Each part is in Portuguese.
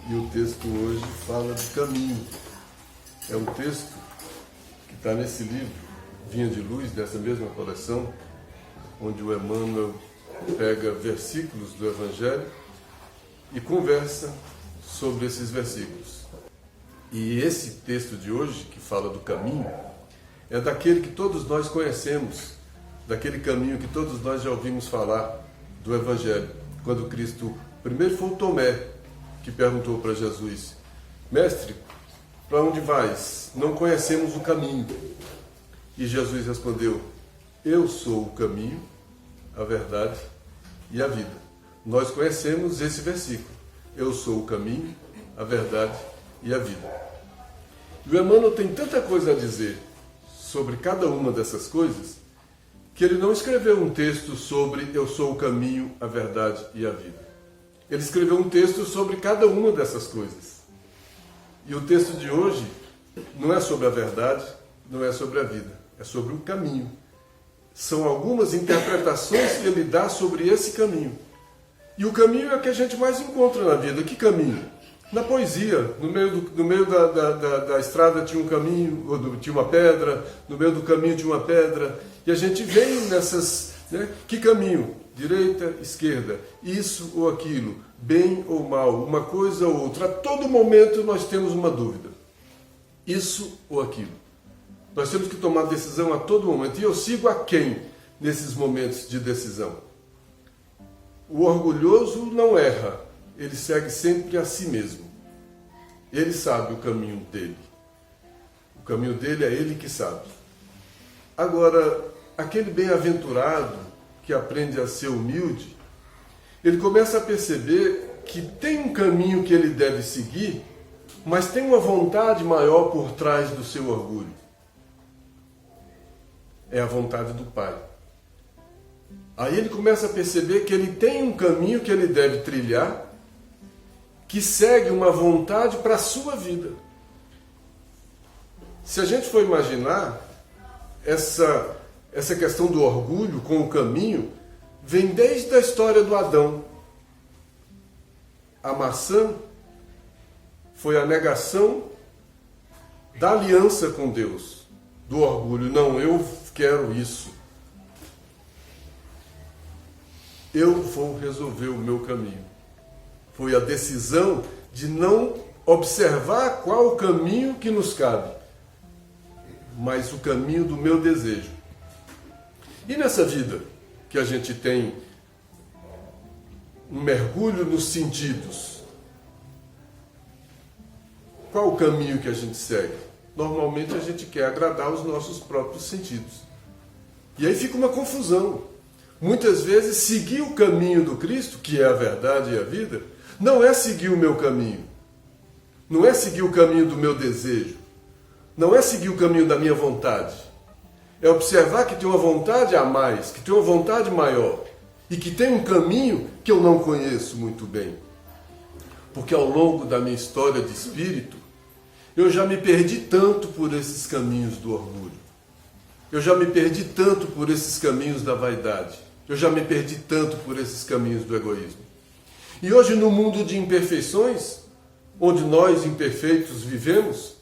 E o texto hoje fala de caminho. É um texto que está nesse livro, Vinha de Luz, dessa mesma coleção, onde o Emmanuel pega versículos do Evangelho e conversa sobre esses versículos. E esse texto de hoje, que fala do caminho, é daquele que todos nós conhecemos, daquele caminho que todos nós já ouvimos falar do Evangelho. Quando Cristo, primeiro foi o Tomé, que perguntou para Jesus: Mestre, para onde vais? Não conhecemos o caminho. E Jesus respondeu: Eu sou o caminho, a verdade e a vida. Nós conhecemos esse versículo. Eu sou o caminho, a verdade e a vida. E o Emmanuel tem tanta coisa a dizer sobre cada uma dessas coisas, que ele não escreveu um texto sobre eu sou o caminho, a verdade e a vida. Ele escreveu um texto sobre cada uma dessas coisas. E o texto de hoje não é sobre a verdade, não é sobre a vida, é sobre o caminho. São algumas interpretações que ele dá sobre esse caminho. E o caminho é o que a gente mais encontra na vida. Que caminho? Na poesia, no meio da estrada tinha um caminho, ou tinha uma pedra, no meio do caminho tinha uma pedra, e a gente vem nessas, né? Que caminho? Direita, esquerda, isso ou aquilo, bem ou mal, uma coisa ou outra. A todo momento nós temos uma dúvida. Isso ou aquilo. Nós temos que tomar decisão a todo momento. E eu sigo a quem nesses momentos de decisão? O orgulhoso não erra, ele segue sempre a si mesmo. Ele sabe o caminho dele. O caminho dele é ele que sabe. Agora, aquele bem-aventurado que aprende a ser humilde, ele começa a perceber que tem um caminho que ele deve seguir, mas tem uma vontade maior por trás do seu orgulho. É a vontade do Pai. Aí ele começa a perceber que ele tem um caminho que ele deve trilhar, que segue uma vontade para a sua vida. Se a gente for imaginar, essa questão do orgulho com o caminho vem desde a história do Adão. A maçã foi a negação da aliança com Deus, do orgulho. Não, eu quero isso. Eu vou resolver o meu caminho. Foi a decisão de não observar qual o caminho que nos cabe, mas o caminho do meu desejo. E nessa vida que a gente tem um mergulho nos sentidos, qual o caminho que a gente segue? Normalmente a gente quer agradar os nossos próprios sentidos. E aí fica uma confusão. Muitas vezes seguir o caminho do Cristo, que é a verdade e a vida, não é seguir o meu caminho. Não é seguir o caminho do meu desejo. Não é seguir o caminho da minha vontade. É observar que tem uma vontade a mais, que tem uma vontade maior e que tem um caminho que eu não conheço muito bem. Porque ao longo da minha história de espírito, eu já me perdi tanto por esses caminhos do orgulho. Eu já me perdi tanto por esses caminhos da vaidade. Eu já me perdi tanto por esses caminhos do egoísmo. E hoje, no mundo de imperfeições, onde nós imperfeitos vivemos,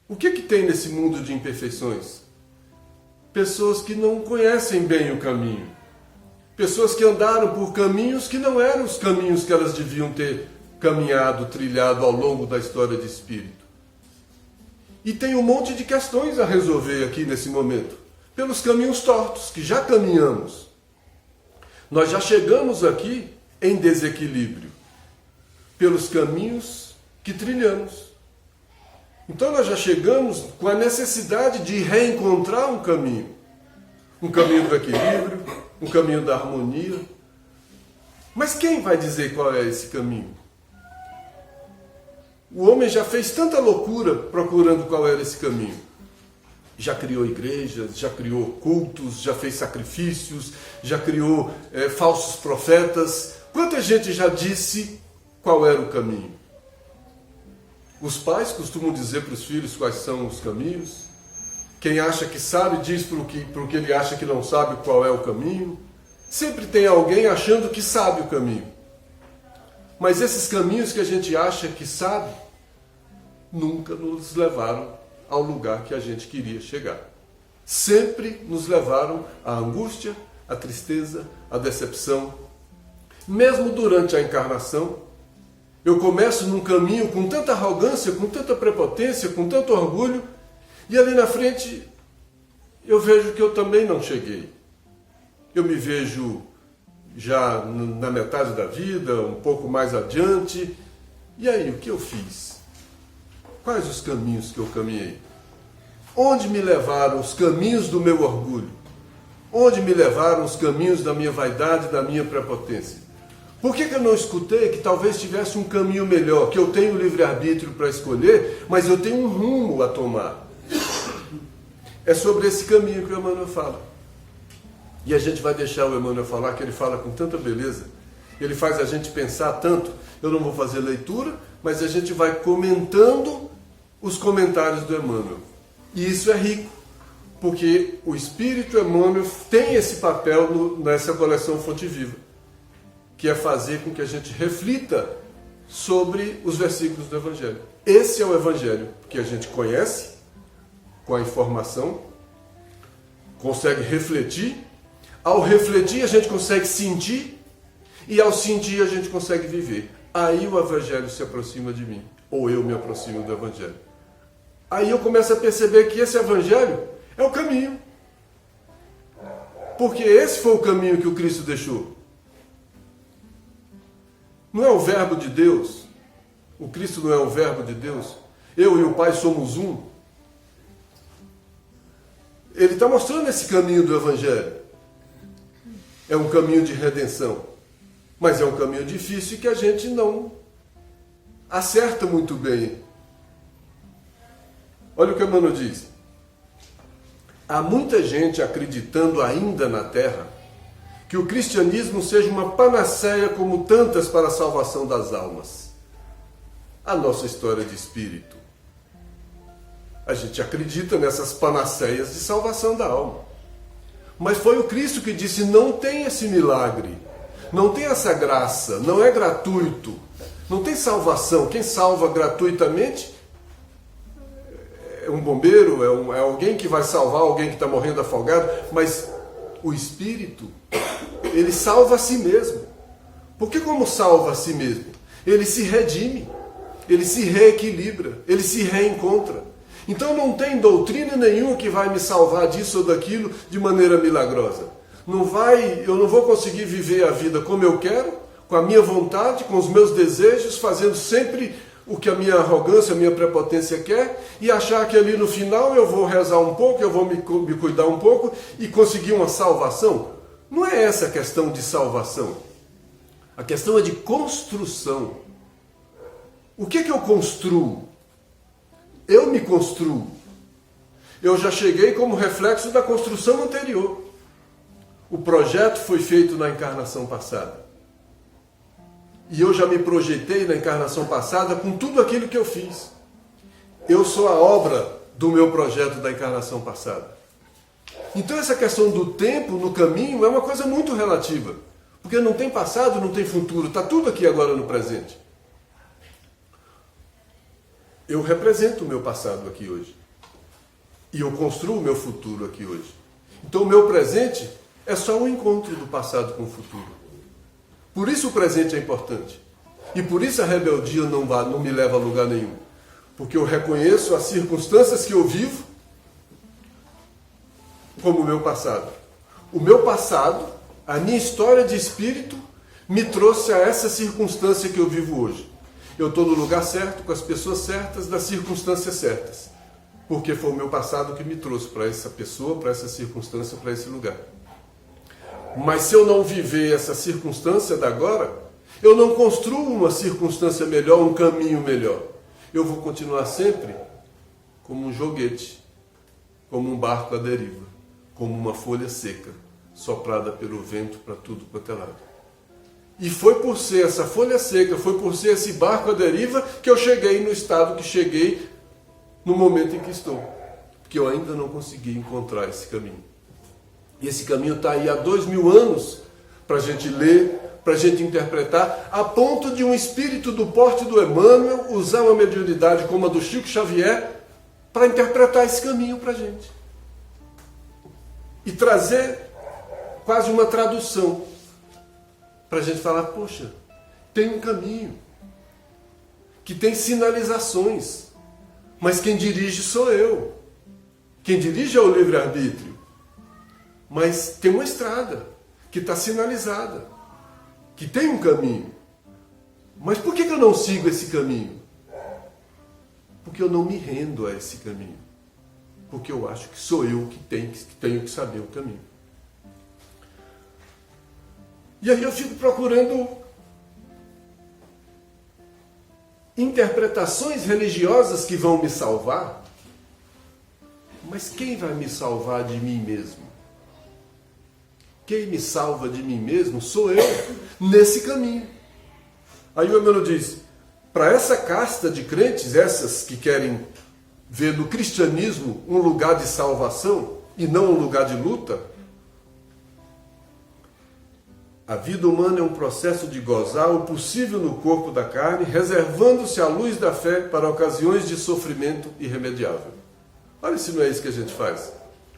o que tem nesse mundo de imperfeições? Pessoas que não conhecem bem o caminho. Pessoas que andaram por caminhos que não eram os caminhos que elas deviam ter caminhado, trilhado ao longo da história de espírito. E tem um monte de questões a resolver aqui nesse momento, pelos caminhos tortos que já caminhamos. Nós já chegamos aqui em desequilíbrio, pelos caminhos que trilhamos. Então nós já chegamos com a necessidade de reencontrar um caminho do equilíbrio, um caminho da harmonia. Mas quem vai dizer qual é esse caminho? O homem já fez tanta loucura procurando qual era esse caminho. Já criou igrejas, já criou cultos, já fez sacrifícios, já criou falsos profetas. Quanta gente já disse qual era o caminho? Os pais costumam dizer para os filhos quais são os caminhos. Quem acha que sabe diz para o que ele acha que não sabe qual é o caminho. Sempre tem alguém achando que sabe o caminho. Mas esses caminhos que a gente acha que sabe, nunca nos levaram ao lugar que a gente queria chegar. Sempre nos levaram à angústia, à tristeza, à decepção. Mesmo durante a encarnação, eu começo num caminho com tanta arrogância, com tanta prepotência, com tanto orgulho, e ali na frente eu vejo que eu também não cheguei. Eu me vejo já na metade da vida, um pouco mais adiante. E aí, o que eu fiz? Quais os caminhos que eu caminhei? Onde me levaram os caminhos do meu orgulho? Onde me levaram os caminhos da minha vaidade, da minha prepotência? Por que eu não escutei que talvez tivesse um caminho melhor, que eu tenho livre-arbítrio para escolher, mas eu tenho um rumo a tomar? É sobre esse caminho que o Emmanuel fala. E a gente vai deixar o Emmanuel falar, que ele fala com tanta beleza. Ele faz a gente pensar tanto. Eu não vou fazer leitura, mas a gente vai comentando os comentários do Emmanuel. E isso é rico, porque o Espírito Emmanuel tem esse papel nessa coleção Fonte Viva, que é fazer com que a gente reflita sobre os versículos do Evangelho. Esse é o Evangelho que a gente conhece com a informação, consegue refletir. Ao refletir, a gente consegue sentir, e ao sentir, a gente consegue viver. Aí o Evangelho se aproxima de mim, ou eu me aproximo do Evangelho. Aí eu começo a perceber que esse Evangelho é o caminho. Porque esse foi o caminho que o Cristo deixou. Não é o Verbo de Deus. O Cristo não é o Verbo de Deus. Eu e o Pai somos um. Ele está mostrando esse caminho do Evangelho. É um caminho de redenção. Mas é um caminho difícil que a gente não acerta muito bem. Olha o que Emmanuel diz. Há muita gente acreditando ainda na Terra que o cristianismo seja uma panaceia como tantas para a salvação das almas. A nossa história de espírito. A gente acredita nessas panaceias de salvação da alma. Mas foi o Cristo que disse, não tem esse milagre, não tem essa graça, não é gratuito, não tem salvação. Quem salva gratuitamente é um bombeiro, é alguém que vai salvar alguém que está morrendo afogado, mas o Espírito, ele salva a si mesmo. Porque como salva a si mesmo? Ele se redime, ele se reequilibra, ele se reencontra. Então não tem doutrina nenhuma que vai me salvar disso ou daquilo de maneira milagrosa. Eu não vou conseguir viver a vida como eu quero, com a minha vontade, com os meus desejos, fazendo sempre o que a minha arrogância, a minha prepotência quer, e achar que ali no final eu vou rezar um pouco, eu vou me cuidar um pouco e conseguir uma salvação. Não é essa a questão de salvação. A questão é de construção. O que eu construo? Eu me construo. Eu já cheguei como reflexo da construção anterior. O projeto foi feito na encarnação passada. E eu já me projetei na encarnação passada com tudo aquilo que eu fiz. Eu sou a obra do meu projeto da encarnação passada. Então essa questão do tempo no caminho é uma coisa muito relativa. Porque não tem passado, não tem futuro. Está tudo aqui agora no presente. Eu represento o meu passado aqui hoje. E eu construo o meu futuro aqui hoje. Então o meu presente é só um encontro do passado com o futuro. Por isso o presente é importante. E por isso a rebeldia não me leva a lugar nenhum. Porque eu reconheço as circunstâncias que eu vivo como o meu passado. O meu passado, a minha história de espírito, me trouxe a essa circunstância que eu vivo hoje. Eu estou no lugar certo, com as pessoas certas, nas circunstâncias certas. Porque foi o meu passado que me trouxe para essa pessoa, para essa circunstância, para esse lugar. Mas se eu não viver essa circunstância da agora, eu não construo uma circunstância melhor, um caminho melhor. Eu vou continuar sempre como um joguete, como um barco à deriva, como uma folha seca, soprada pelo vento para tudo quanto é lado. E foi por ser essa folha seca, foi por ser esse barco à deriva que eu cheguei no estado que cheguei no momento em que estou. Porque eu ainda não consegui encontrar esse caminho. E esse caminho está aí há 2000 anos para a gente ler, para a gente interpretar, a ponto de um espírito do porte do Emmanuel usar uma mediunidade como a do Chico Xavier para interpretar esse caminho para a gente. E trazer quase uma tradução para a gente falar, poxa, tem um caminho que tem sinalizações, mas quem dirige sou eu. Quem dirige é o livre-arbítrio. Mas tem uma estrada que está sinalizada, que tem um caminho. Mas por que eu não sigo esse caminho? Porque eu não me rendo a esse caminho. Porque eu acho que sou eu que tenho que saber o caminho. E aí eu fico procurando interpretações religiosas que vão me salvar. Mas quem vai me salvar de mim mesmo? Quem me salva de mim mesmo sou eu, nesse caminho. Aí o Emmanuel diz, para essa casta de crentes, essas que querem ver no cristianismo um lugar de salvação e não um lugar de luta, a vida humana é um processo de gozar o possível no corpo da carne, reservando-se a luz da fé para ocasiões de sofrimento irremediável. Olha se não é isso que a gente faz.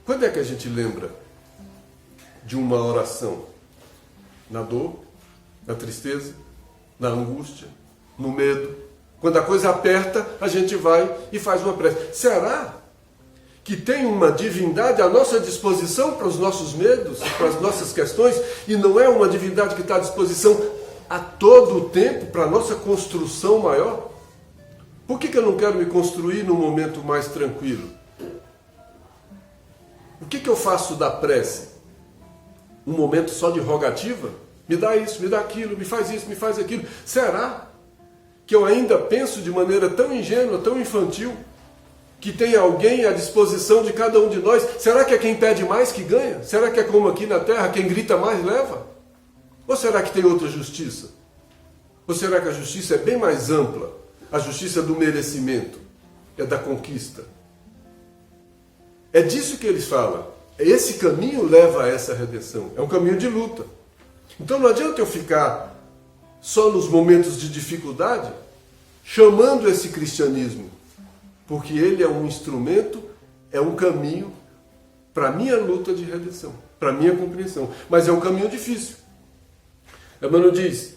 Quando é que a gente lembra de uma oração? Na dor, na tristeza, na angústia, no medo. Quando a coisa aperta, a gente vai e faz uma prece. Será que tem uma divindade à nossa disposição para os nossos medos, para as nossas questões, e não é uma divindade que está à disposição a todo o tempo para a nossa construção maior? Por que eu não quero me construir num momento mais tranquilo? O que eu faço da prece? Um momento só de rogativa? Me dá isso, me dá aquilo, me faz isso, me faz aquilo. Será que eu ainda penso de maneira tão ingênua, tão infantil, que tem alguém à disposição de cada um de nós? Será que é quem pede mais que ganha? Será que é como aqui na Terra, quem grita mais leva? Ou será que tem outra justiça? Ou será que a justiça é bem mais ampla? A justiça do merecimento, é da conquista. É disso que eles falam. Esse caminho leva a essa redenção. É um caminho de luta. Então não adianta eu ficar só nos momentos de dificuldade chamando esse cristianismo, porque ele é um instrumento, é um caminho para a minha luta de redenção, para a minha compreensão. Mas é um caminho difícil. Emmanuel diz,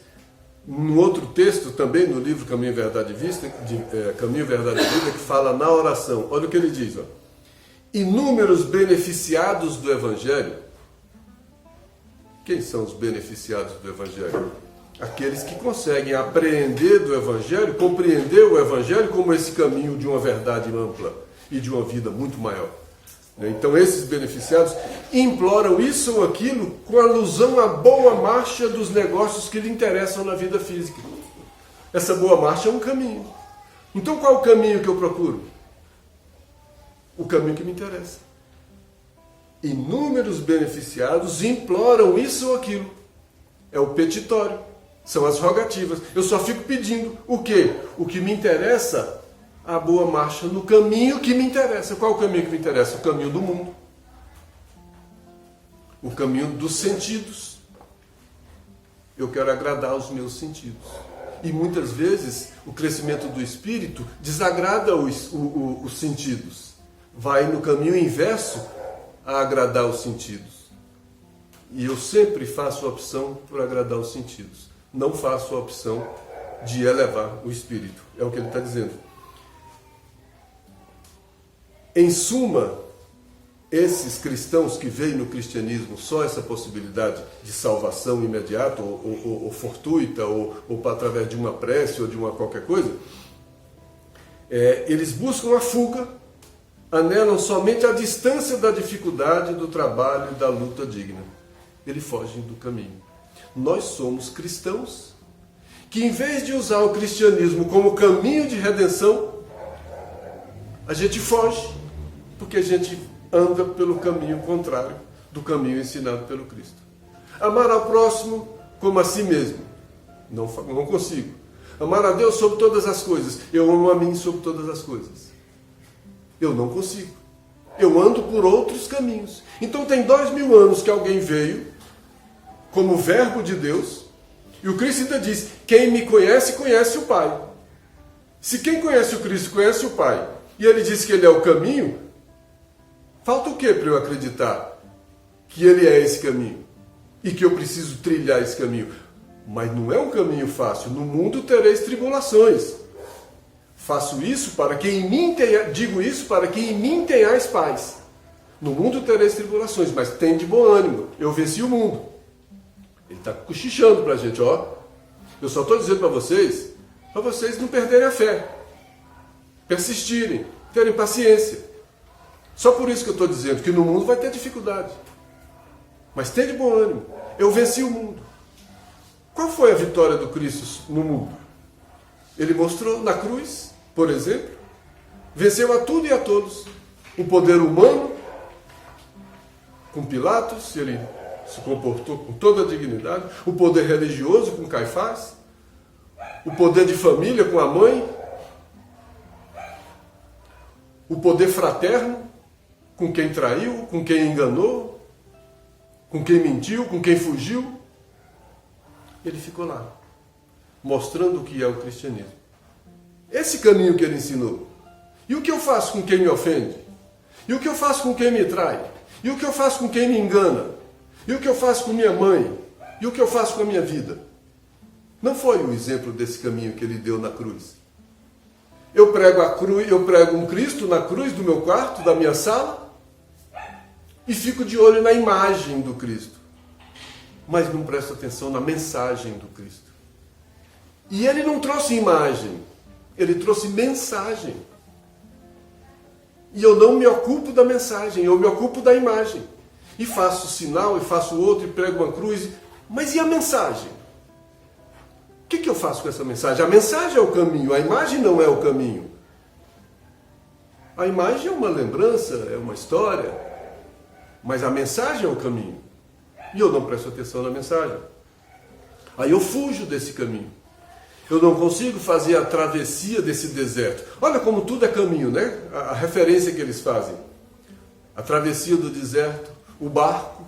num outro texto também, no livro Caminho, Verdade e Caminho, Verdade e Vida, que fala na oração. Olha o que ele diz, ó. Inúmeros beneficiados do Evangelho. Quem são os beneficiados do Evangelho? Aqueles que conseguem apreender do Evangelho, compreender o Evangelho como esse caminho de uma verdade ampla e de uma vida muito maior. Então esses beneficiados imploram isso ou aquilo com alusão à boa marcha dos negócios que lhe interessam na vida física. Essa boa marcha é um caminho. Então qual é o caminho que eu procuro? O caminho que me interessa. Inúmeros beneficiados imploram isso ou aquilo. É o petitório. São as rogativas. Eu só fico pedindo o quê? O que me interessa, a boa marcha no caminho que me interessa. Qual é o caminho que me interessa? O caminho do mundo. O caminho dos sentidos. Eu quero agradar os meus sentidos. E muitas vezes o crescimento do espírito desagrada os sentidos. Vai no caminho inverso a agradar os sentidos. E eu sempre faço a opção por agradar os sentidos. Não faço a opção de elevar o espírito. É o que ele está dizendo. Em suma, esses cristãos que veem no cristianismo só essa possibilidade de salvação imediata, ou fortuita, ou através de uma prece ou de uma qualquer coisa, eles buscam a fuga, anelam somente a distância da dificuldade, do trabalho e da luta digna. Eles fogem do caminho. Nós somos cristãos que, em vez de usar o cristianismo como caminho de redenção, a gente foge, porque a gente anda pelo caminho contrário do caminho ensinado pelo Cristo. Amar ao próximo como a si mesmo. Não consigo. Amar a Deus sobre todas as coisas. Eu amo a mim sobre todas as coisas. Eu não consigo. Eu ando por outros caminhos. Então tem 2000 anos que alguém veio como verbo de Deus E o Cristo ainda diz, quem me conhece, conhece o Pai. Se quem conhece o Cristo conhece o Pai, e ele diz que ele é o caminho, falta o que para eu acreditar que ele é esse caminho? E que eu preciso trilhar esse caminho? Mas não é um caminho fácil. No mundo tereis tribulações. Faço isso para que em mim digo isso para que em mim tenhais paz. No mundo tereis tribulações, mas tem de bom ânimo. Eu venci o mundo. Ele está cochichando para a gente, ó. Eu só estou dizendo para vocês não perderem a fé. Persistirem, terem paciência. Só por isso que eu estou dizendo que no mundo vai ter dificuldade. Mas tem de bom ânimo. Eu venci o mundo. Qual foi a vitória do Cristo no mundo? Ele mostrou na cruz, por exemplo, venceu a tudo e a todos. O poder humano, com Pilatos, ele se comportou com toda a dignidade. O poder religioso, com Caifás. O poder de família, com a mãe. O poder fraterno, com quem traiu, com quem enganou, com quem mentiu, com quem fugiu. Ele ficou lá, mostrando o que é o cristianismo. Esse caminho que ele ensinou. E o que eu faço com quem me ofende? E o que eu faço com quem me trai? E o que eu faço com quem me engana? E o que eu faço com minha mãe? E o que eu faço com a minha vida? Não foi o exemplo desse caminho que ele deu na cruz. Eu prego a cruz, eu prego um Cristo na cruz do meu quarto, da minha sala, e fico de olho na imagem do Cristo. Mas não presto atenção na mensagem do Cristo. E ele não trouxe imagem, ele trouxe mensagem. E eu não me ocupo da mensagem, eu me ocupo da imagem. E faço sinal, e faço outro, e prego uma cruz. Mas e a mensagem? O que eu faço com essa mensagem? A mensagem é o caminho, a imagem não é o caminho. A imagem é uma lembrança, é uma história, mas a mensagem é o caminho. E eu não presto atenção na mensagem. Aí eu fujo desse caminho. Eu não consigo fazer a travessia desse deserto. Olha como tudo é caminho, né? A referência que eles fazem. A travessia do deserto, o barco,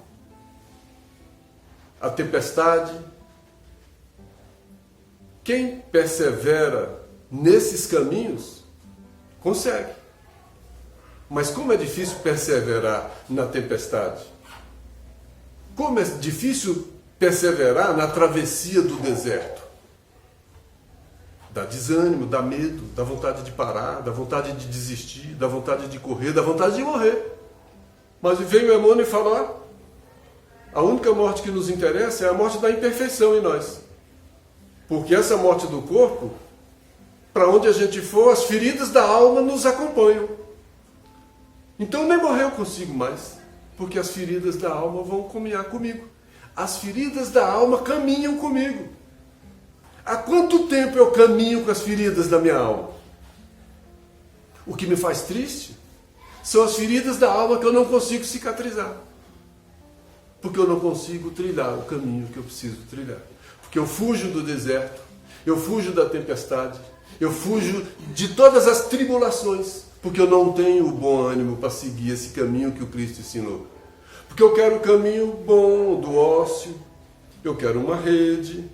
a tempestade. Quem persevera nesses caminhos, consegue. Mas como é difícil perseverar na tempestade? Como é difícil perseverar na travessia do deserto? Dá desânimo, dá medo, dá vontade de parar, dá vontade de desistir, dá vontade de correr, dá vontade de morrer. Mas veio Emmanuel e falou, a única morte que nos interessa é a morte da imperfeição em nós. Porque essa morte do corpo, para onde a gente for, as feridas da alma nos acompanham. Então nem morrer eu consigo mais, porque as feridas da alma vão caminhar comigo. As feridas da alma caminham comigo. Há quanto tempo eu caminho com as feridas da minha alma? O que me faz triste são as feridas da alma que eu não consigo cicatrizar. Porque eu não consigo trilhar o caminho que eu preciso trilhar. Porque eu fujo do deserto, eu fujo da tempestade, eu fujo de todas as tribulações, porque eu não tenho o bom ânimo para seguir esse caminho que o Cristo ensinou. Porque eu quero o caminho bom do ócio, eu quero uma rede,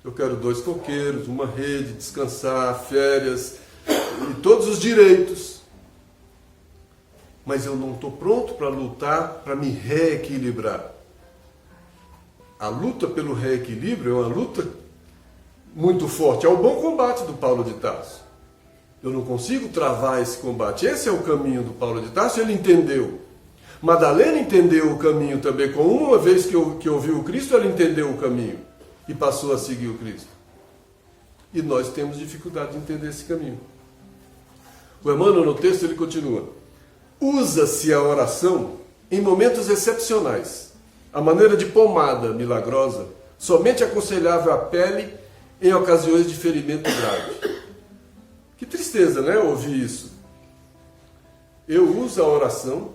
eu quero 2 coqueiros, uma rede, descansar, férias e todos os direitos. Mas eu não estou pronto para lutar, para me reequilibrar. A luta pelo reequilíbrio é uma luta muito forte. É o bom combate do Paulo de Tarso. Eu não consigo travar esse combate. Esse é o caminho do Paulo de Tarso, ele entendeu. Madalena entendeu o caminho também. Com uma vez que ouviu o Cristo, ela entendeu o caminho e passou a seguir o Cristo. E nós temos dificuldade de entender esse caminho. O Emmanuel, no texto, ele continua. Usa-se a oração em momentos excepcionais. A maneira de pomada milagrosa, somente aconselhável à pele em ocasiões de ferimento grave. Que tristeza, né, ouvir isso. Eu uso a oração,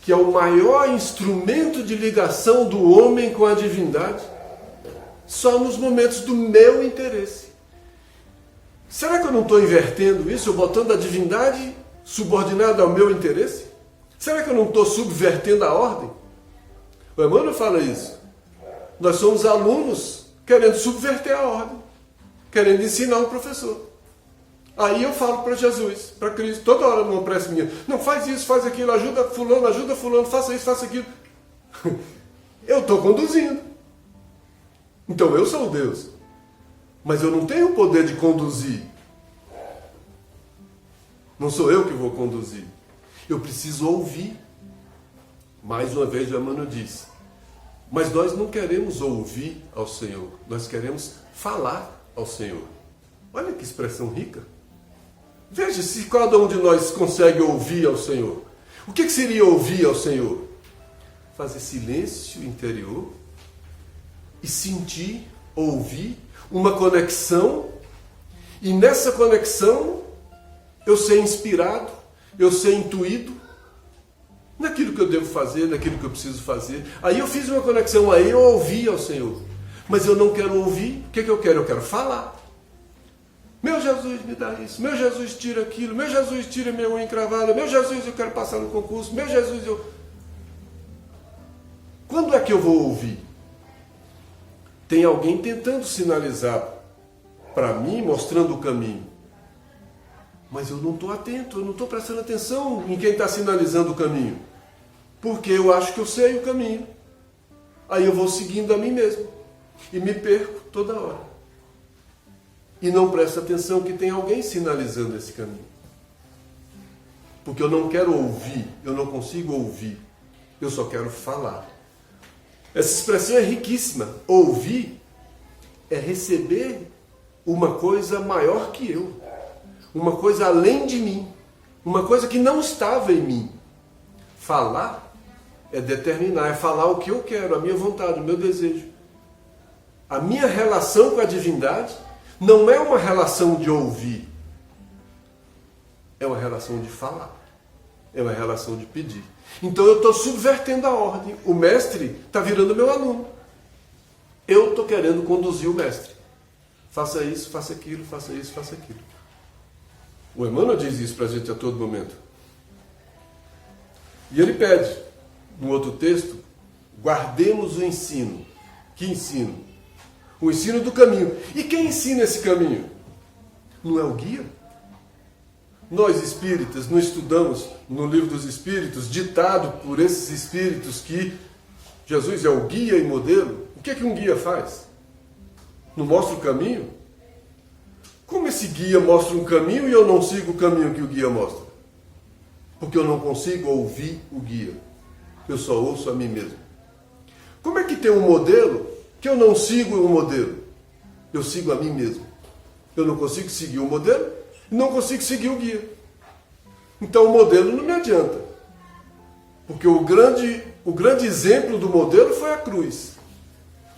que é o maior instrumento de ligação do homem com a divindade, só nos momentos do meu interesse. Será que eu não estou invertendo isso, botando a divindade subordinada ao meu interesse? Será que eu não estou subvertendo a ordem? O Emmanuel fala isso. Nós somos alunos querendo subverter a ordem, querendo ensinar um professor. Aí eu falo para Jesus, para Cristo, toda hora numa prece minha, não, faz isso, faz aquilo, ajuda fulano, faça isso, faça aquilo. Eu estou conduzindo. Então eu sou Deus. Mas eu não tenho o poder de conduzir. Não sou eu que vou conduzir. Eu preciso ouvir. Mais uma vez o Emmanuel diz. Mas nós não queremos ouvir ao Senhor. Nós queremos falar ao Senhor. Olha que expressão rica. Veja se cada um de nós consegue ouvir ao Senhor. O que seria ouvir ao Senhor? Fazer silêncio interior e sentir, ouvir uma conexão. E nessa conexão eu ser inspirado, eu ser intuído naquilo que eu devo fazer, naquilo que eu preciso fazer. Aí eu fiz uma conexão, aí eu ouvi ao Senhor. Mas eu não quero ouvir, o que eu quero? Eu quero falar. Meu Jesus, me dá isso. Meu Jesus, tira aquilo. Meu Jesus, tira minha unha encravada. Meu Jesus, eu quero passar no concurso. Meu Jesus, eu... Quando é que eu vou ouvir? Tem alguém tentando sinalizar para mim, mostrando o caminho. Mas eu não estou atento, eu não estou prestando atenção em quem está sinalizando o caminho. Porque eu acho que eu sei o caminho. Aí eu vou seguindo a mim mesmo. E me perco toda hora. E não presto atenção que tem alguém sinalizando esse caminho. Porque eu não quero ouvir, eu não consigo ouvir. Eu só quero falar. Essa expressão é riquíssima. Ouvir é receber uma coisa maior que eu. Uma coisa além de mim. Uma coisa que não estava em mim. Falar é determinar, é falar o que eu quero, a minha vontade, o meu desejo. A minha relação com a divindade não é uma relação de ouvir. É uma relação de falar. É uma relação de pedir. Então eu estou subvertendo a ordem. O mestre está virando meu aluno. Eu estou querendo conduzir o mestre. Faça isso, faça aquilo, faça isso, faça aquilo. O Emmanuel diz isso para a gente a todo momento. E ele pede, no outro texto, guardemos o ensino. Que ensino? O ensino do caminho. E quem ensina esse caminho? Não é o guia? Nós espíritas não estudamos no livro dos espíritos, ditado por esses espíritos, que Jesus é o guia e modelo. O que é que um guia faz? Não mostra o caminho? Como esse guia mostra um caminho e eu não sigo o caminho que o guia mostra? Porque eu não consigo ouvir o guia. Eu só ouço a mim mesmo. Como é que tem um modelo que eu não sigo o modelo? Eu sigo a mim mesmo. Eu não consigo seguir o modelo e não consigo seguir o guia. Então o modelo não me adianta. Porque o grande exemplo do modelo foi a cruz.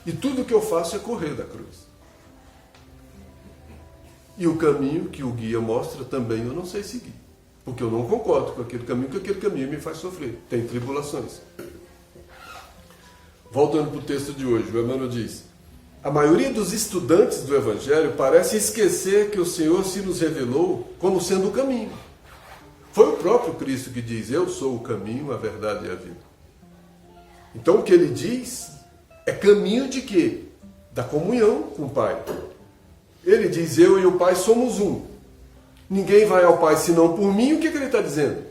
E tudo que eu faço é correr da cruz. E o caminho que o guia mostra também eu não sei seguir. Porque eu não concordo com aquele caminho, porque aquele caminho me faz sofrer. Tem tribulações. Voltando para o texto de hoje, o Emmanuel diz: a maioria dos estudantes do Evangelho parece esquecer que o Senhor se nos revelou como sendo o caminho. Foi o próprio Cristo que diz: eu sou o caminho, a verdade e a vida. Então o que ele diz é caminho de quê? Da comunhão com o Pai. Ele diz: eu e o Pai somos um. Ninguém vai ao Pai senão por mim. O que ele está dizendo?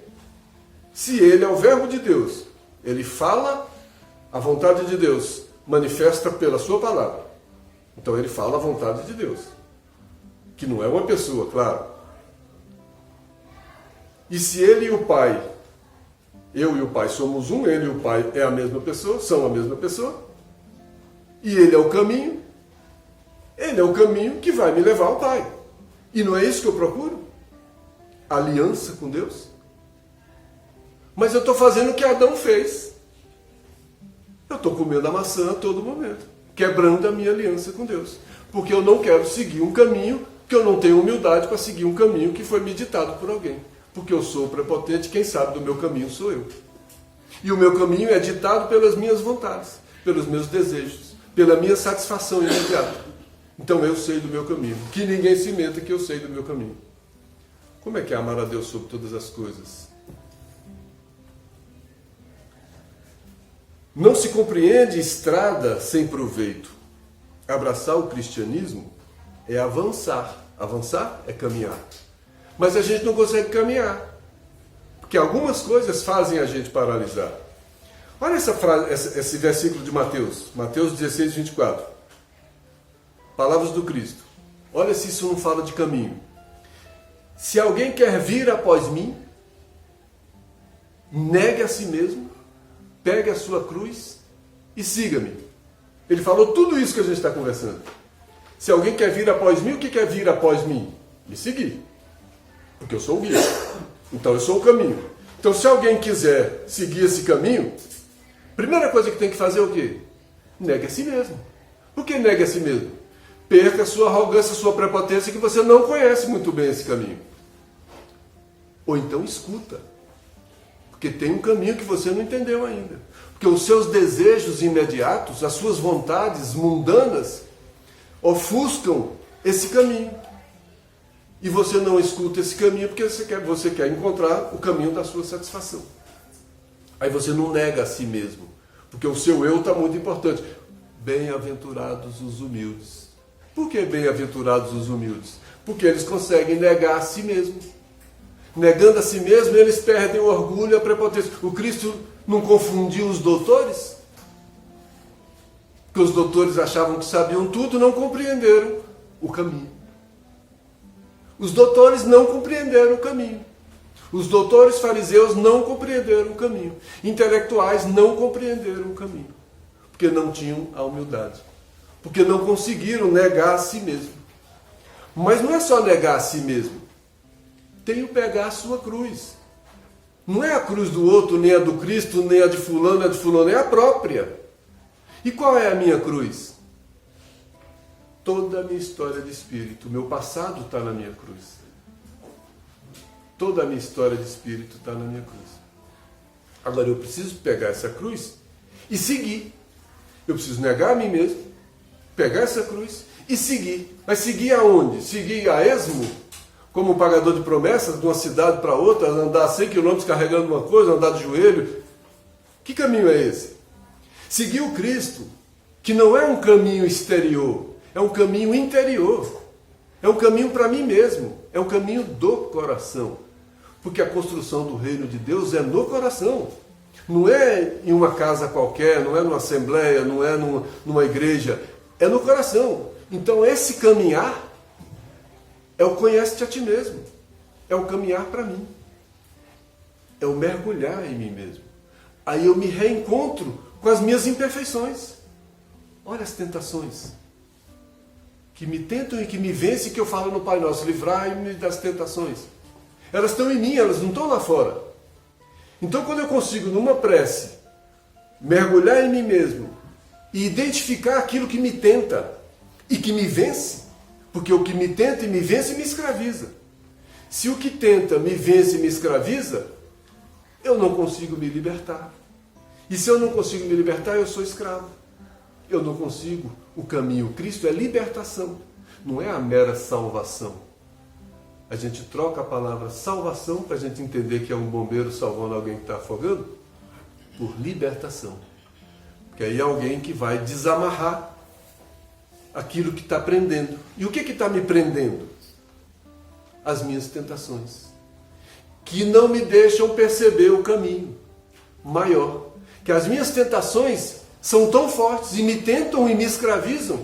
Se ele é o verbo de Deus, ele fala a vontade de Deus, manifesta pela sua palavra. Então ele fala a vontade de Deus, que não é uma pessoa, claro. E se ele e o Pai, eu e o Pai somos um, ele e o Pai é a mesma pessoa, são a mesma pessoa, e ele é o caminho, ele é o caminho que vai me levar ao Pai. E não é isso que eu procuro? Aliança com Deus? Mas eu estou fazendo o que Adão fez. Eu estou comendo a maçã a todo momento, quebrando a minha aliança com Deus. Porque eu não quero seguir um caminho que eu não tenho humildade para seguir um caminho que foi me ditado por alguém. Porque eu sou prepotente, quem sabe do meu caminho sou eu. E o meu caminho é ditado pelas minhas vontades, pelos meus desejos, pela minha satisfação imediata. Então eu sei do meu caminho. Que ninguém se meta que eu sei do meu caminho. Como é que é amar a Deus sobre todas as coisas? Não se compreende estrada sem proveito. Abraçar o cristianismo é avançar. Avançar é caminhar. Mas a gente não consegue caminhar. Porque algumas coisas fazem a gente paralisar. Olha essa frase, esse versículo de Mateus. Mateus 16, 24. Palavras do Cristo. Olha se isso não fala de caminho. Se alguém quer vir após mim, negue a si mesmo, pegue a sua cruz e siga-me. Ele falou tudo isso que a gente está conversando. Se alguém quer vir após mim, o que quer vir após mim? Me seguir. Porque eu sou o guia. Então eu sou o caminho. Então se alguém quiser seguir esse caminho, primeira coisa que tem que fazer é o quê? Negue a si mesmo. Por que negue a si mesmo? Perca a sua arrogância, a sua prepotência, que você não conhece muito bem esse caminho. Ou então escuta. Porque tem um caminho que você não entendeu ainda. Porque os seus desejos imediatos, as suas vontades mundanas, ofuscam esse caminho. E você não escuta esse caminho porque você quer encontrar o caminho da sua satisfação. Aí você não nega a si mesmo. Porque o seu eu está muito importante. Bem-aventurados os humildes. Por que bem-aventurados os humildes? Porque eles conseguem negar a si mesmo. Negando a si mesmo, eles perdem o orgulho e a prepotência. O Cristo não confundiu os doutores? Porque os doutores achavam que sabiam tudo, não compreenderam o caminho. Os doutores não compreenderam o caminho. Os doutores fariseus não compreenderam o caminho. Intelectuais não compreenderam o caminho. Porque não tinham a humildade. Porque não conseguiram negar a si mesmo. Mas não é só negar a si mesmo. Tem o pegar a sua cruz. Não é a cruz do outro, nem a do Cristo, nem a de fulano, é a própria. E qual é a minha cruz? Toda a minha história de espírito, o meu passado está na minha cruz. Toda a minha história de espírito está na minha cruz. Agora eu preciso pegar essa cruz e seguir. Eu preciso negar a mim mesmo, pegar essa cruz e seguir. Mas seguir aonde? Seguir a esmo? Como pagador de promessas, de uma cidade para outra, andar 100 quilômetros carregando uma coisa, andar de joelho. Que caminho é esse? Seguir o Cristo, que não é um caminho exterior, é um caminho interior. É um caminho para mim mesmo, é um caminho do coração. Porque a construção do reino de Deus é no coração. Não é em uma casa qualquer, não é numa assembleia, não é numa igreja, é no coração. Então esse caminhar é o conhece-te a ti mesmo. É o caminhar para mim. É o mergulhar em mim mesmo. Aí eu me reencontro com as minhas imperfeições. Olha as tentações. Que me tentam e que me vencem, que eu falo no Pai Nosso, livrai-me das tentações. Elas estão em mim, elas não estão lá fora. Então quando eu consigo, numa prece, mergulhar em mim mesmo e identificar aquilo que me tenta e que me vence, porque o que me tenta e me vence me escraviza. Se o que tenta me vence e me escraviza, eu não consigo me libertar. E se eu não consigo me libertar, eu sou escravo. Eu não consigo. O caminho Cristo é libertação, não é a mera salvação. A gente troca a palavra salvação para a gente entender que é um bombeiro salvando alguém que está afogando, por libertação. Porque aí é alguém que vai desamarrar aquilo que está prendendo. E o que está me prendendo? As minhas tentações, que não me deixam perceber o caminho maior. Que as minhas tentações são tão fortes e me tentam e me escravizam,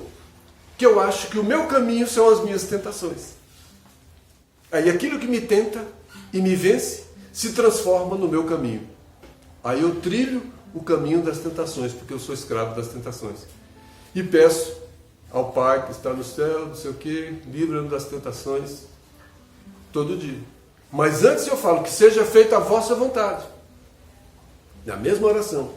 que eu acho que o meu caminho são as minhas tentações. Aí aquilo que me tenta e me vence se transforma no meu caminho. Aí eu trilho o caminho das tentações, porque eu sou escravo das tentações. E peço ao Pai que está no céu, não sei o que, livra-nos das tentações, todo dia. Mas antes eu falo que seja feita a vossa vontade. Na mesma oração.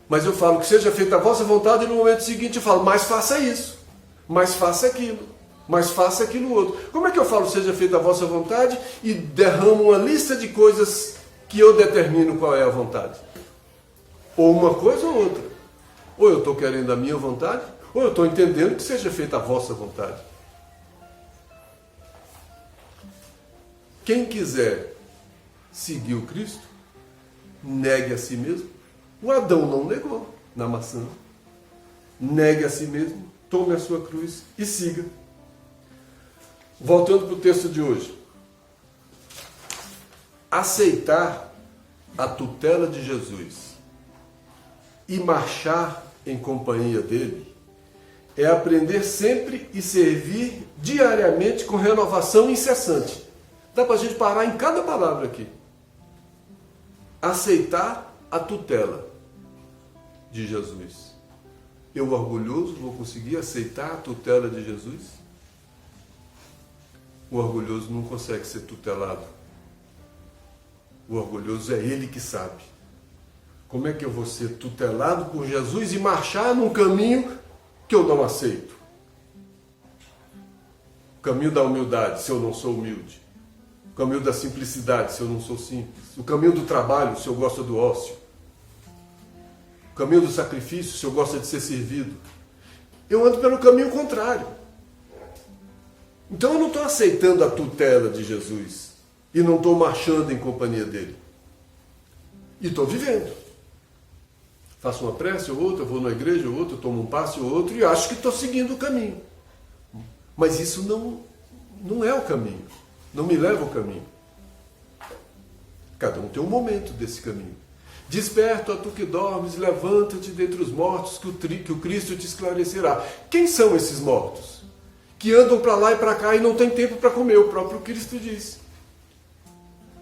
Mas eu falo que seja feita a vossa vontade e no momento seguinte eu falo, mas faça isso, mas faça aquilo, mas faça aquilo outro. Como é que eu falo seja feita a vossa vontade e derramo uma lista de coisas que eu determino qual é a vontade? Ou uma coisa ou outra. Ou eu estou querendo a minha vontade, ou eu estou entendendo que seja feita a vossa vontade. Quem quiser seguir o Cristo, negue a si mesmo. O Adão não negou na maçã. Negue a si mesmo, tome a sua cruz e siga. Voltando para o texto de hoje. Aceitar a tutela de Jesus e marchar em companhia dele é aprender sempre e servir diariamente com renovação incessante. Dá para a gente parar em cada palavra aqui. Aceitar a tutela de Jesus. Eu, orgulhoso, vou conseguir aceitar a tutela de Jesus? O orgulhoso não consegue ser tutelado. O orgulhoso é ele que sabe. Como é que eu vou ser tutelado por Jesus e marchar num caminho que eu não aceito? O caminho da humildade, se eu não sou humilde. O caminho da simplicidade, se eu não sou simples. O caminho do trabalho, se eu gosto do ócio. O caminho do sacrifício, se eu gosto de ser servido. Eu ando pelo caminho contrário. Então eu não estou aceitando a tutela de Jesus e não estou marchando em companhia dele. E estou vivendo. Faço uma prece ou outra, vou na igreja ou outra, tomo um passe ou outro e acho que estou seguindo o caminho. Mas isso não é o caminho. Não me leva ao caminho. Cada um tem um momento desse caminho. Desperta, ó tu que dormes, levanta-te dentre os mortos, que o Cristo te esclarecerá. Quem são esses mortos? Que andam para lá e para cá e não tem tempo para comer, o próprio Cristo diz.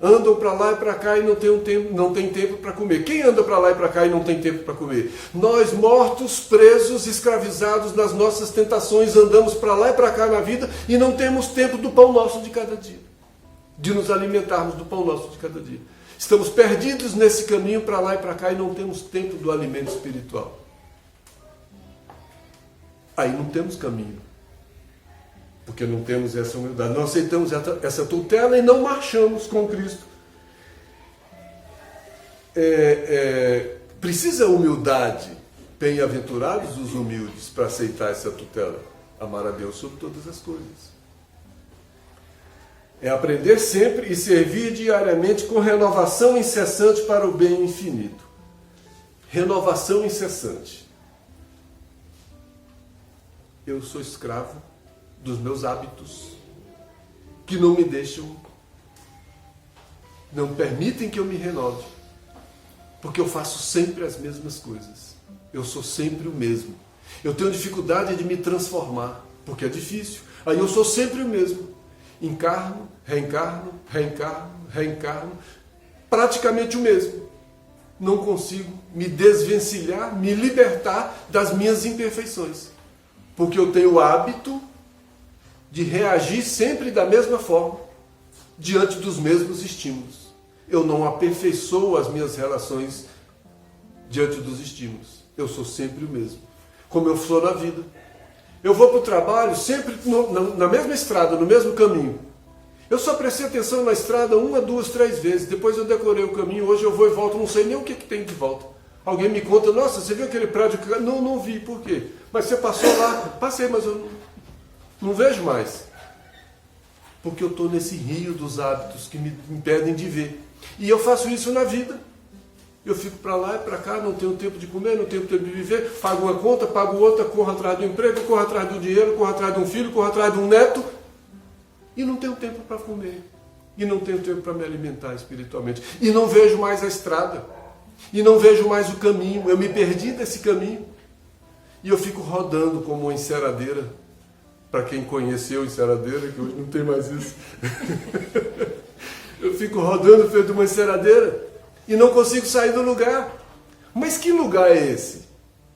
Andam para lá e para cá e não tem tempo para comer. Quem anda para lá e para cá e não tem tempo para comer? Nós, mortos, presos, escravizados nas nossas tentações, andamos para lá e para cá na vida e não temos tempo do pão nosso de cada dia. De nos alimentarmos do pão nosso de cada dia. Estamos perdidos nesse caminho para lá e para cá e não temos tempo do alimento espiritual. Aí não temos caminho. Porque não temos essa humildade. Não aceitamos essa tutela e não marchamos com Cristo. Precisa humildade. Bem-aventurados os humildes para aceitar essa tutela. Amar a Deus sobre todas as coisas. É aprender sempre e servir diariamente com renovação incessante para o bem infinito. Renovação incessante. Eu sou escravo dos meus hábitos, que não me deixam, não permitem que eu me renove, porque eu faço sempre as mesmas coisas. Eu sou sempre o mesmo. Eu tenho dificuldade de me transformar, porque é difícil. Aí eu sou sempre o mesmo. Encarno, reencarno, reencarno, reencarno, praticamente o mesmo. Não consigo me desvencilhar, me libertar das minhas imperfeições, porque eu tenho o hábito de reagir sempre da mesma forma, diante dos mesmos estímulos. Eu não aperfeiçoo as minhas relações diante dos estímulos. Eu sou sempre o mesmo, como eu sou na vida. Eu vou para o trabalho sempre na mesma estrada, no mesmo caminho. Eu só prestei atenção na estrada 1, 2, 3 vezes. Depois eu decorei o caminho, hoje eu vou e volto, não sei nem o que tem de volta. Alguém me conta, nossa, você viu aquele prédio? Não vi, por quê? Mas você passou lá? Passei, mas eu não vejo mais. Porque eu estou nesse rio dos hábitos que me impedem de ver. E eu faço isso na vida. Eu fico para lá e para cá, não tenho tempo de comer, não tenho tempo de viver, pago uma conta, pago outra, corro atrás do emprego, corro atrás do dinheiro, corro atrás de um filho, corro atrás de um neto. E não tenho tempo para comer. E não tenho tempo para me alimentar espiritualmente. E não vejo mais a estrada. E não vejo mais o caminho. Eu me perdi desse caminho. E eu fico rodando como uma enceradeira. Para quem conheceu enceradeira, que hoje não tem mais isso. Eu fico rodando feito uma enceradeira e não consigo sair do lugar. Mas que lugar é esse?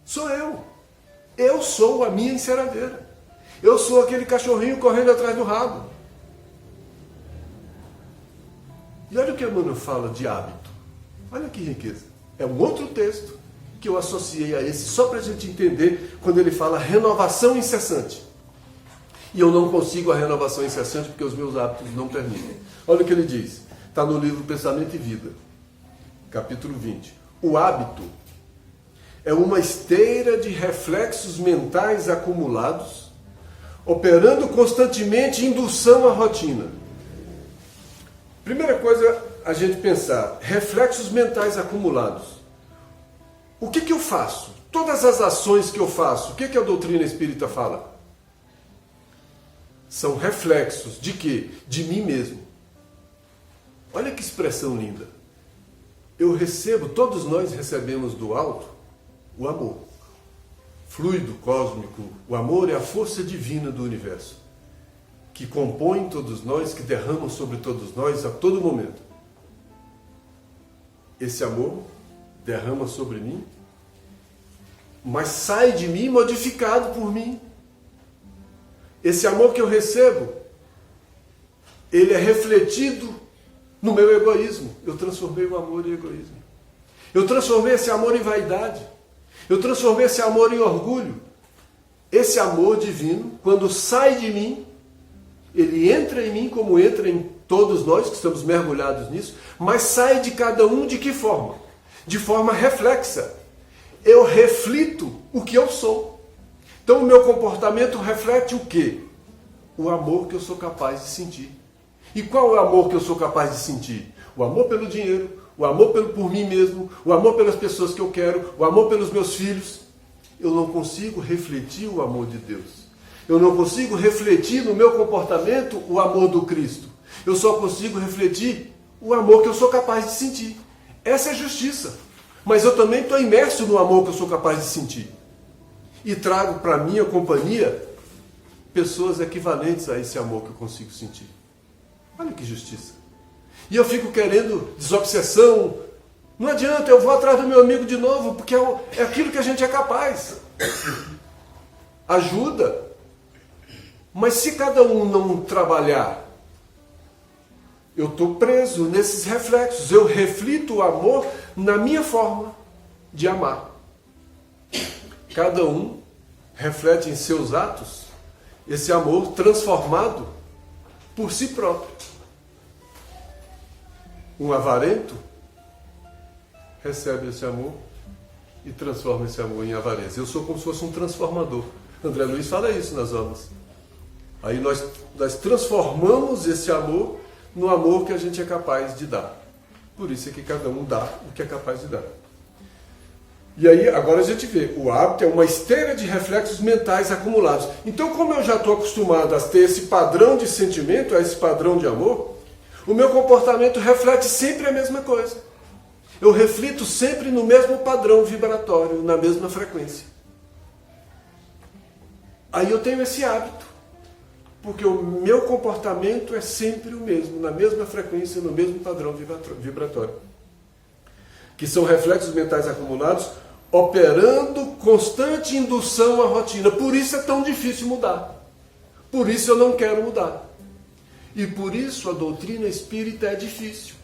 Sou eu. Eu sou a minha enceradeira. Eu sou aquele cachorrinho correndo atrás do rabo. E olha o que Emmanuel fala de hábito. Olha que riqueza. É um outro texto que eu associei a esse, só para a gente entender, quando ele fala renovação incessante. E eu não consigo a renovação incessante porque os meus hábitos não permitem. Olha o que ele diz. Está no livro Pensamento e Vida, capítulo 20. O hábito é uma esteira de reflexos mentais acumulados, operando constantemente indução à rotina. Primeira coisa a gente pensar, reflexos mentais acumulados. O que eu faço Todas as ações que eu faço, o que a doutrina espírita fala? São reflexos de quê? De mim mesmo. Olha que expressão linda. Eu recebo, todos nós recebemos do alto o amor. Fluido cósmico, o amor é a força divina do universo, que compõe todos nós, que derrama sobre todos nós a todo momento. Esse amor derrama sobre mim, mas sai de mim modificado por mim. Esse amor que eu recebo, ele é refletido no meu egoísmo. Eu transformei o amor em egoísmo. Eu transformei esse amor em vaidade. Eu transformei esse amor em orgulho. Esse amor divino, quando sai de mim, ele entra em mim como entra em todos nós que estamos mergulhados nisso, mas sai de cada um de que forma? De forma reflexa. Eu reflito o que eu sou. Então o meu comportamento reflete o quê? O amor que eu sou capaz de sentir. E qual é o amor que eu sou capaz de sentir? O amor pelo dinheiro, o amor por mim mesmo, o amor pelas pessoas que eu quero, o amor pelos meus filhos. Eu não consigo refletir o amor de Deus. Eu não consigo refletir no meu comportamento o amor do Cristo. Eu só consigo refletir o amor que eu sou capaz de sentir. Essa é justiça. Mas eu também estou imerso no amor que eu sou capaz de sentir. E trago para minha companhia pessoas equivalentes a esse amor que eu consigo sentir. Olha que justiça. E eu fico querendo desobsessão. Não adianta, eu vou atrás do meu amigo de novo, porque é aquilo que a gente é capaz. Ajuda. Mas se cada um não trabalhar, eu estou preso nesses reflexos. Eu reflito o amor na minha forma de amar. Cada um reflete em seus atos esse amor transformado por si próprio. Um avarento recebe esse amor e transforma esse amor em avareza. Eu sou como se fosse um transformador. André Luiz fala isso nas obras. Aí nós transformamos esse amor no amor que a gente é capaz de dar. Por isso é que cada um dá o que é capaz de dar. E aí, agora a gente vê, o hábito é uma esteira de reflexos mentais acumulados. Então, como eu já estou acostumado a ter esse padrão de sentimento, a esse padrão de amor, o meu comportamento reflete sempre a mesma coisa. Eu reflito sempre no mesmo padrão vibratório, na mesma frequência. Aí eu tenho esse hábito, porque o meu comportamento é sempre o mesmo, na mesma frequência, no mesmo padrão vibratório. Que são reflexos mentais acumulados, operando constante indução à rotina. Por isso é tão difícil mudar. Por isso eu não quero mudar. E por isso a doutrina espírita é difícil.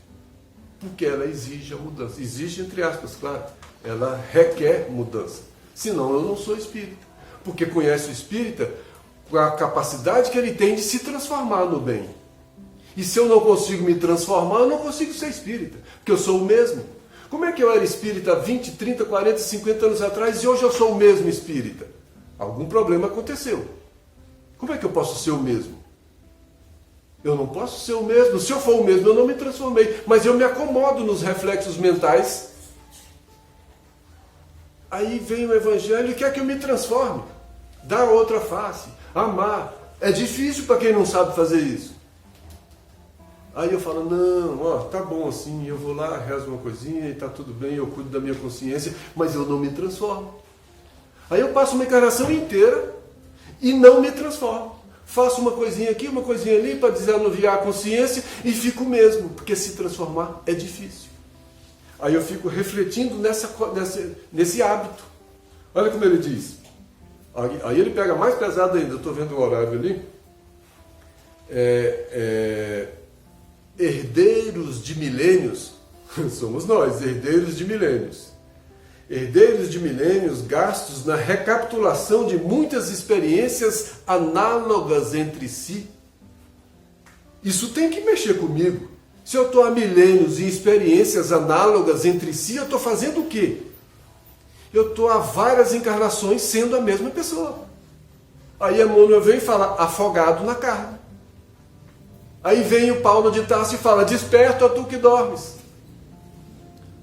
Porque ela exige a mudança. Exige entre aspas, claro. Ela requer mudança. Senão eu não sou espírita. Porque conhece o espírita com a capacidade que ele tem de se transformar no bem. E se eu não consigo me transformar, eu não consigo ser espírita. Porque eu sou o mesmo. Como é que eu era espírita 20, 30, 40, 50 anos atrás e hoje eu sou o mesmo espírita? Algum problema aconteceu. Como é que eu posso ser o mesmo? Eu não posso ser o mesmo. Se eu for o mesmo, eu não me transformei. Mas eu me acomodo nos reflexos mentais. Aí vem o Evangelho e quer que eu me transforme. Dar outra face. Amar. É difícil para quem não sabe fazer isso. Aí eu falo, não, ó, tá bom assim, eu vou lá, rezo uma coisinha e tá tudo bem, eu cuido da minha consciência, mas eu não me transformo. Aí eu passo uma encarnação inteira e não me transformo. Faço uma coisinha aqui, uma coisinha ali para desanuviar a consciência e fico mesmo, porque se transformar é difícil. Aí eu fico refletindo nesse hábito. Olha como ele diz. Aí ele pega mais pesado ainda, eu estou vendo o horário ali. Herdeiros de milênios, somos nós, herdeiros de milênios. Herdeiros de milênios gastos na recapitulação de muitas experiências análogas entre si. Isso tem que mexer comigo. Se eu estou há milênios em experiências análogas entre si, eu estou fazendo o quê? Eu estou há várias encarnações sendo a mesma pessoa. Aí Emmanuel vem e fala, afogado na carne. Aí vem o Paulo de Tarso e fala, desperta tu que dormes.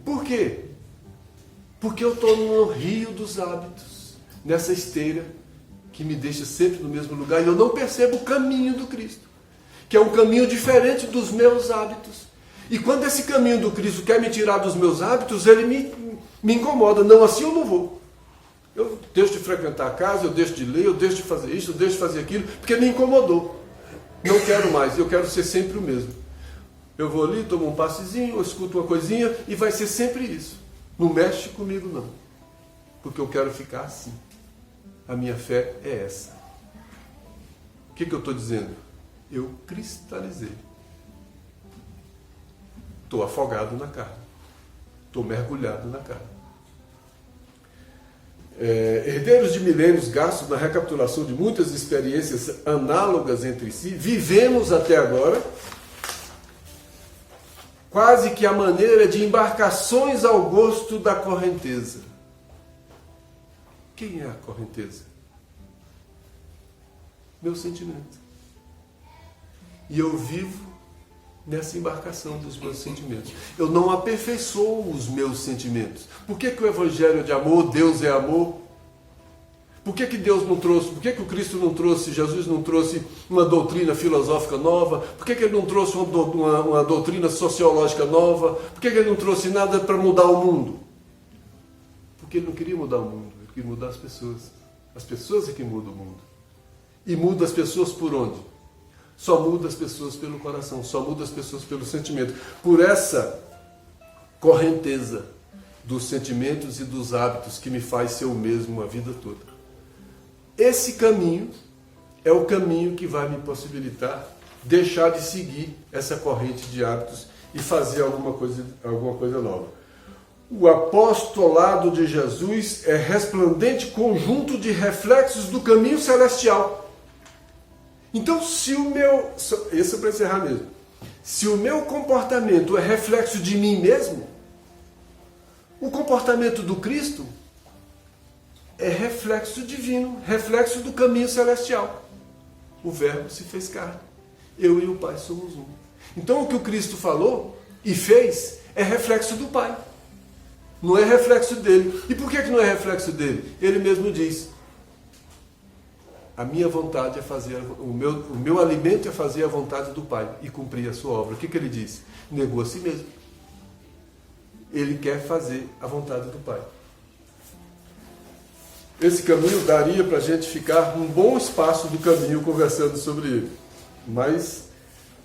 Por quê? Porque eu estou no rio dos hábitos, nessa esteira que me deixa sempre no mesmo lugar e eu não percebo o caminho do Cristo, que é um caminho diferente dos meus hábitos. E quando esse caminho do Cristo quer me tirar dos meus hábitos, ele me incomoda. Não, assim eu não vou. Eu deixo de frequentar a casa, eu deixo de ler, eu deixo de fazer isso, eu deixo de fazer aquilo, porque me incomodou. Não quero mais, eu quero ser sempre o mesmo. Eu vou ali, tomo um passezinho, eu escuto uma coisinha e vai ser sempre isso. Não mexe comigo não, porque eu quero ficar assim. A minha fé é essa. O que eu estou dizendo? Eu cristalizei. Estou afogado na carne. Estou mergulhado na carne. Herdeiros de milênios gastos na recapitulação de muitas experiências análogas entre si, vivemos até agora quase que a maneira de embarcações ao gosto da correnteza. Quem é a correnteza? Meu sentimento. E eu vivo nessa embarcação dos meus sentimentos. Eu não aperfeiçoo os meus sentimentos. Por que o Evangelho é de amor, Deus é amor? Por que Deus não trouxe, por que o Cristo não trouxe, Jesus não trouxe uma doutrina filosófica nova? Por que ele não trouxe uma doutrina sociológica nova? Por que ele não trouxe nada para mudar o mundo? Porque ele não queria mudar o mundo, ele queria mudar as pessoas. As pessoas é que mudam o mundo. E muda as pessoas por onde? Só muda as pessoas pelo coração, só muda as pessoas pelo sentimento. Por essa correnteza dos sentimentos e dos hábitos que me faz ser o mesmo a vida toda. Esse caminho é o caminho que vai me possibilitar deixar de seguir essa corrente de hábitos e fazer alguma coisa nova. O apostolado de Jesus é resplandente conjunto de reflexos do caminho celestial. Então, se o meu... Esse é para encerrar mesmo. Se o meu comportamento é reflexo de mim mesmo, o comportamento do Cristo é reflexo divino, reflexo do caminho celestial. O Verbo se fez carne. Eu e o Pai somos um. Então, o que o Cristo falou e fez é reflexo do Pai. Não é reflexo dele. E por que não é reflexo dele? Ele mesmo diz: a minha vontade é fazer, o meu alimento é fazer a vontade do Pai e cumprir a sua obra. O que ele diz? Negou a si mesmo. Ele quer fazer a vontade do Pai. Esse caminho daria para a gente ficar um bom espaço do caminho conversando sobre ele. Mas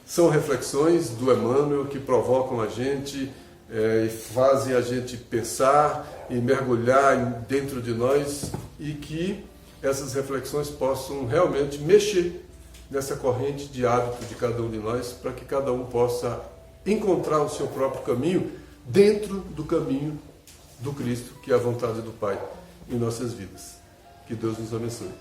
são reflexões do Emmanuel que provocam a gente e fazem a gente pensar e mergulhar dentro de nós e que essas reflexões possam realmente mexer nessa corrente de hábito de cada um de nós, para que cada um possa encontrar o seu próprio caminho dentro do caminho do Cristo, que é a vontade do Pai em nossas vidas. Que Deus nos abençoe.